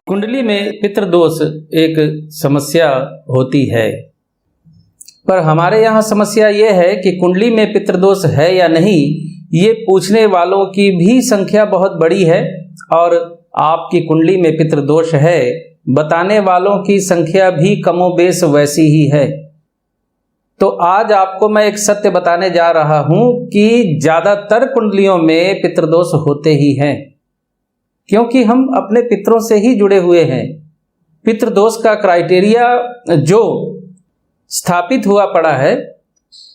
कुंडली में पितृदोष एक समस्या होती है, पर हमारे यहाँ समस्या ये है कि कुंडली में पितृदोष है या नहीं, ये पूछने वालों की भी संख्या बहुत बड़ी है और आपकी कुंडली में पितृदोष है बताने वालों की संख्या भी कमोबेश वैसी ही है। तो आज आपको मैं एक सत्य बताने जा रहा हूं कि ज़्यादातर कुंडलियों में पितृदोष होते ही हैं, क्योंकि हम अपने पितरों से ही जुड़े हुए हैं। पितृदोष का क्राइटेरिया जो स्थापित हुआ पड़ा है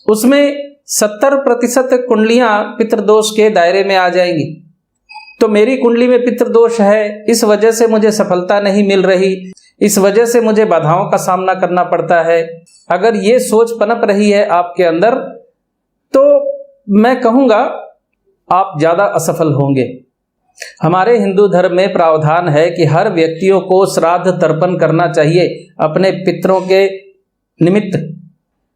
उसमें 70% कुंडलियां पितृदोष के दायरे में आ जाएंगी। तो मेरी कुंडली में पितृदोष है, इस वजह से मुझे सफलता नहीं मिल रही, इस वजह से मुझे बाधाओं का सामना करना पड़ता है। अगर ये सोच पनप रही है आपके अंदर तो मैं कहूँगा आप ज़्यादा असफल होंगे। हमारे हिंदू धर्म में प्रावधान है कि हर व्यक्तियों को श्राद्ध तर्पण करना चाहिए अपने पितरों के निमित्त।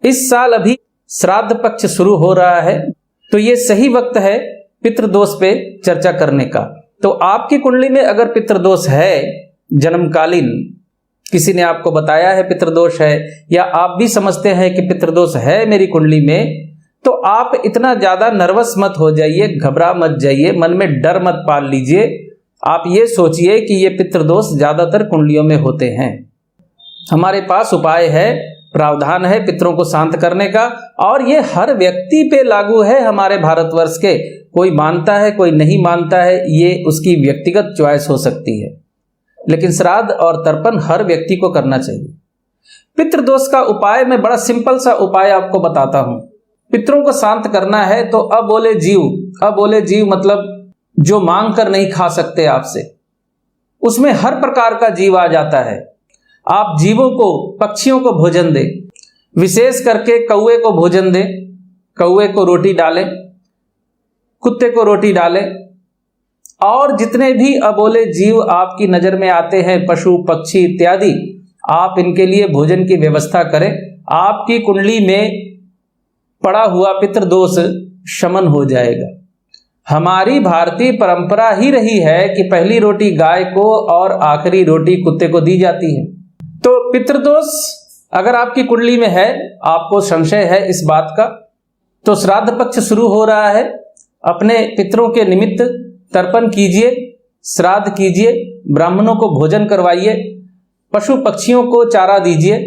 इस साल अभी श्राद्ध पक्ष शुरू हो रहा है, तो ये सही वक्त है पितृदोष पे चर्चा करने का। तो आपकी कुंडली में अगर पितृदोष है, जन्मकालीन किसी ने आपको बताया है पितृदोष है, या आप भी समझते हैं कि पितृदोष है मेरी कुंडली में, तो आप इतना ज़्यादा नर्वस मत हो जाइए, घबरा मत जाइए, मन में डर मत पाल लीजिए। आप ये सोचिए कि ये पितृदोष ज़्यादातर कुंडलियों में होते हैं। हमारे पास उपाय है, प्रावधान है पितरों को शांत करने का, और ये हर व्यक्ति पे लागू है हमारे भारतवर्ष के। कोई मानता है, कोई नहीं मानता है, ये उसकी व्यक्तिगत चॉइस हो सकती है, लेकिन श्राद्ध और तर्पण हर व्यक्ति को करना चाहिए। पितृदोष का उपाय मैं बड़ा सिंपल सा उपाय आपको बताता हूँ। पितरों को शांत करना है तो अबोले जीव मतलब जो मांग कर नहीं खा सकते आपसे, उसमें हर प्रकार का जीव आ जाता है। आप जीवों को, पक्षियों को भोजन दें, विशेष करके कौवे को भोजन दें, कौवे को रोटी डालें, कुत्ते को रोटी डालें, और जितने भी अबोले जीव आपकी नज़र में आते हैं, पशु पक्षी इत्यादि, आप इनके लिए भोजन की व्यवस्था करें। आपकी कुंडली में पड़ा हुआ पितृदोष शमन हो जाएगा। हमारी भारतीय परंपरा ही रही है कि पहली रोटी गाय को और आखिरी रोटी कुत्ते को दी जाती है। तो पितृदोष अगर आपकी कुंडली में है, आपको संशय है इस बात का, तो श्राद्ध पक्ष शुरू हो रहा है, अपने पितरों के निमित्त तर्पण कीजिए, श्राद्ध कीजिए, ब्राह्मणों को भोजन करवाइए, पशु पक्षियों को चारा दीजिए।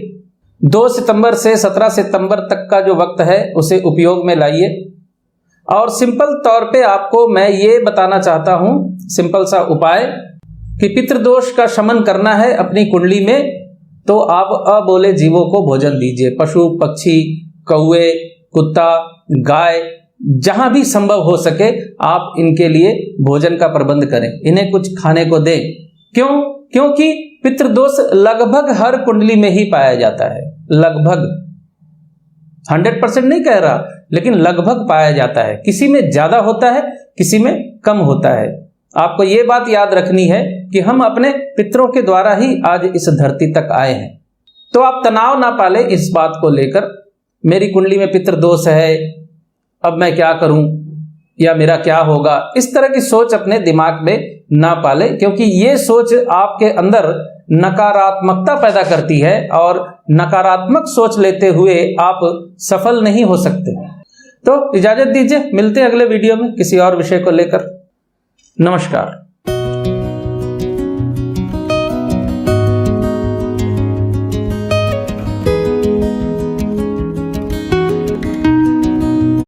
2 सितंबर से 17 सितंबर तक का जो वक्त है उसे उपयोग में लाइए। और सिंपल तौर पे आपको मैं ये बताना चाहता हूँ, सिंपल सा उपाय, कि पितृदोष का शमन करना है अपनी कुंडली में, तो आप अबोले जीवों को भोजन दीजिए। पशु पक्षी, कौवे, कुत्ता, गाय, जहां भी संभव हो सके आप इनके लिए भोजन का प्रबंध करें, इन्हें कुछ खाने को दें। क्योंकि पितृदोष लगभग हर कुंडली में ही पाया जाता है, लगभग 100% नहीं कह रहा, लेकिन लगभग पाया जाता है। किसी में ज्यादा होता है, किसी में कम होता है। आपको ये बात याद रखनी है कि हम अपने पितरों के द्वारा ही आज इस धरती तक आए हैं। तो आप तनाव ना पाले इस बात को लेकर, मेरी कुंडली में पितृदोष है, अब मैं क्या करूं या मेरा क्या होगा, इस तरह की सोच अपने दिमाग में ना पाले, क्योंकि ये सोच आपके अंदर नकारात्मकता पैदा करती है और नकारात्मक सोच लेते हुए आप सफल नहीं हो सकते। तो इजाजत दीजिए, मिलते हैं अगले वीडियो में किसी और विषय को लेकर। नमस्कार।